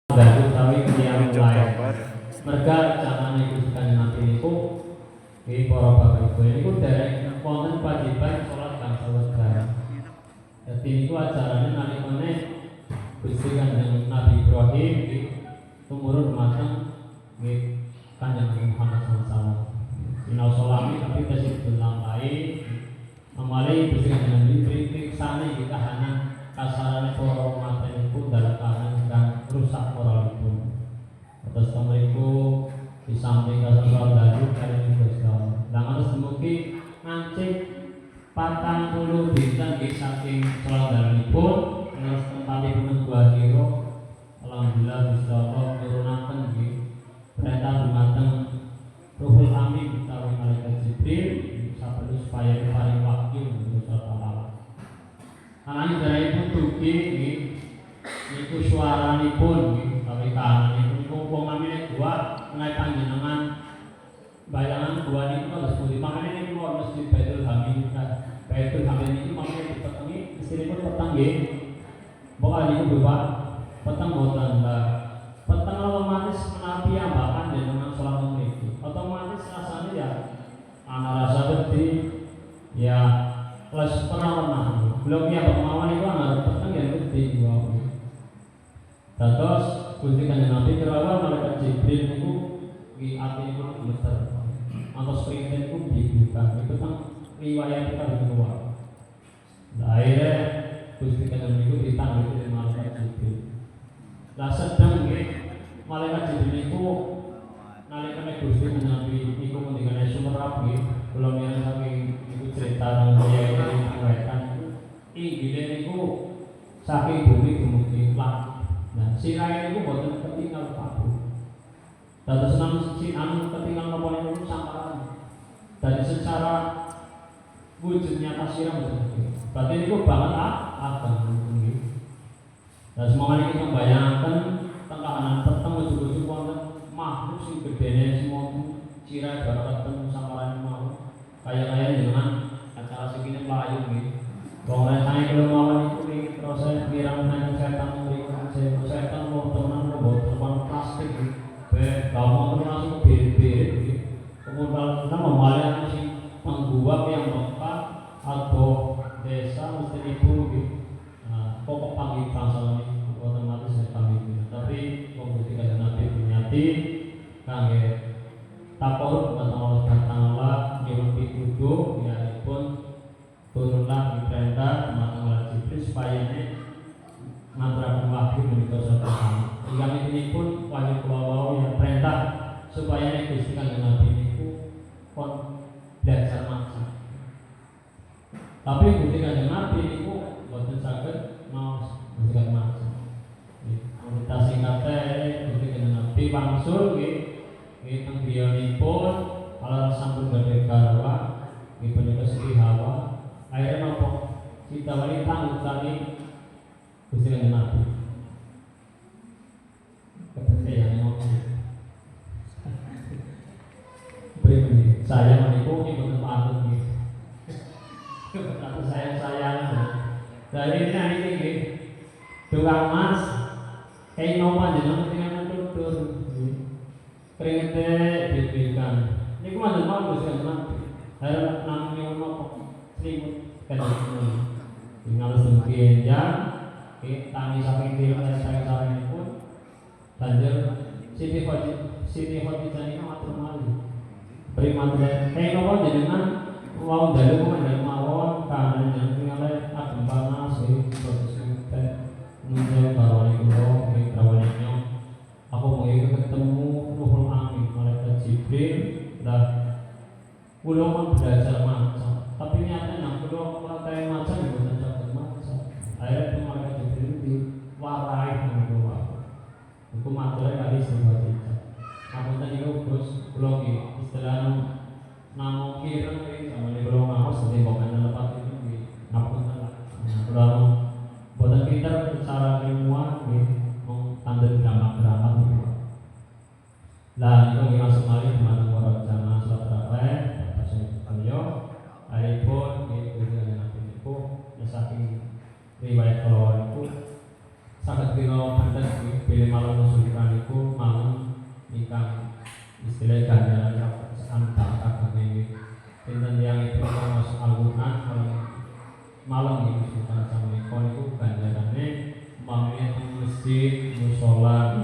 Bantu kami yang mulai. Mereka jangan ikutkan nanti itu di para bapak ibu ini dari konten kewajiban sholat dan sholat bareng. Jadi itu ajarannya nanti mana Gusti Kanjeng Nabi Ibrahim tumurun matang di Kanjeng Muhammad SAW. Inau solami tapi kasih belang lain. Amalai Gusti Kanjeng Nabi kritik sana kita hanya kasarannya para mata itu dalam keadaan dan rusak moral itu. Atas kameriku di samping kasar lalu kalian juga dan harus mungkin ngancing 40 bintang di saking sholat dan pun terus tempat itu dua kilo. Alhamdulillah bisa Allah turunakan di perintah dumateng Ruhul Amin taruh malaikat Jibril supaya paling waktu untuk sholat. Karena dari itu tuki itu suaranipun tapi kanan itu kumpulannya dua mulai panjenengan bayangan dua itu harus mulai makanya ini mau mesti Baitul Hamid ini makanya dipetangi istri pun petang bukan itu berupa petang botan petang otomatis menapi yang bahkan dengan sholat memiliki otomatis rasanya ya anak rasa beti ya plus pernah belum ya pemahaman itu anak petang yang beti dua. Terus Gusti Kanjeng Nabi kerawat malaikat Jibril itu di hati itu gemeter. Atau sprinten itu dibuka. Itu kan riwayat kita di luar. Akhirnya Gusti Kanjeng itu ditanggil oleh malaikat Jibril. Lah sedang malaikat Jibril itu nalikane Gusti Kanjeng Nabi itu mendikane sumerap belum yang saking itu cerita nang kaya iki riwayatan. Inggile niku saking bumi dumugi langit. Nah, si Raya itu buatan ketinggal pabu. Dan senang si anu ketinggal nomor itu samaran. Dan secara wujudnya kasiran betul. Berarti itu banget agak tinggi. Dan semuanya kita membayangkan tengkahanan petang ujung-ujung wonten makhluk sing gedene semua sirai barat ketemu samaran mau. Kayak dengan acara segini melayu gitu. Wong rasane kalau mawon itu proses kirang nang setan setan mau teman mau teman plastik kamu termasuk bir kemudian kita membayar si pengguap yang lekat atau desa mesti ibu pokok panggil bangsa ini otomatis setan itu tapi membuktikan Nabi bernyati kangge takorup kepada Allah Taala nyuruh pituduh ya pun turunlah di perintah matang Jibril supaya ngantarakan wahyu menika satu hingga ini pun wahyu kawau yang perintah supaya Gusti Kanjeng Nabi niku kon belajar maca. Tapi Gusti Kanjeng Nabi niku boten saged maos belajar maca. Kita singkate Gusti Kanjeng Nabi wangsul nggih teng griyanipun ala sampun badhe garwa nggih punika Siti Hawa. Akhirnya nopo kita wali tanggung kali Gusti Kanjeng Nabi. Kepercayaan ngono. Beri saya menipu ini bukan patut nih. Tapi sayang. Dari ini tukang mas kayak nopo jeneng dengan tutur. Keringetnya diberikan. Ini kemana mau Gusti Kanjeng Nabi? Harap namanya nopo selimut kadang tinggal semakin jam tangi saking kiri dan saking pun banjir Siti Khadijah ini matur malih beri mantra kayak nopo jenengan wau dalu komandan mawon kanan yang tinggal agem panas proses teh nunjuk bawane kula mikrawanya aku mau ketemu Ruhul Amin malaikat Jibril dah kula belajar maca tapi nyatanya kalau perantai macam itu bukan sakit macam akhirnya malaikat Jibril diwarai dengan doa itu materi kali sebuah cerita aku tadi terus belum istilah namo kira sama ini belum ngamos nanti bukan lepas itu aku belum buatan kita secara ilmuwan mau tanda drama lah itu kita semari teman orang jamaah sholat tarawih pasal kalian Alipun itu dengan Nabi itu saking riwayat kalau itu sangat kira pandang pilih malam musuh istilah ganjaran antar agama ini pinten yang itu masuk Al-Quran malam itu bukan sama ikon itu ganjarannya mamanya di masjid musola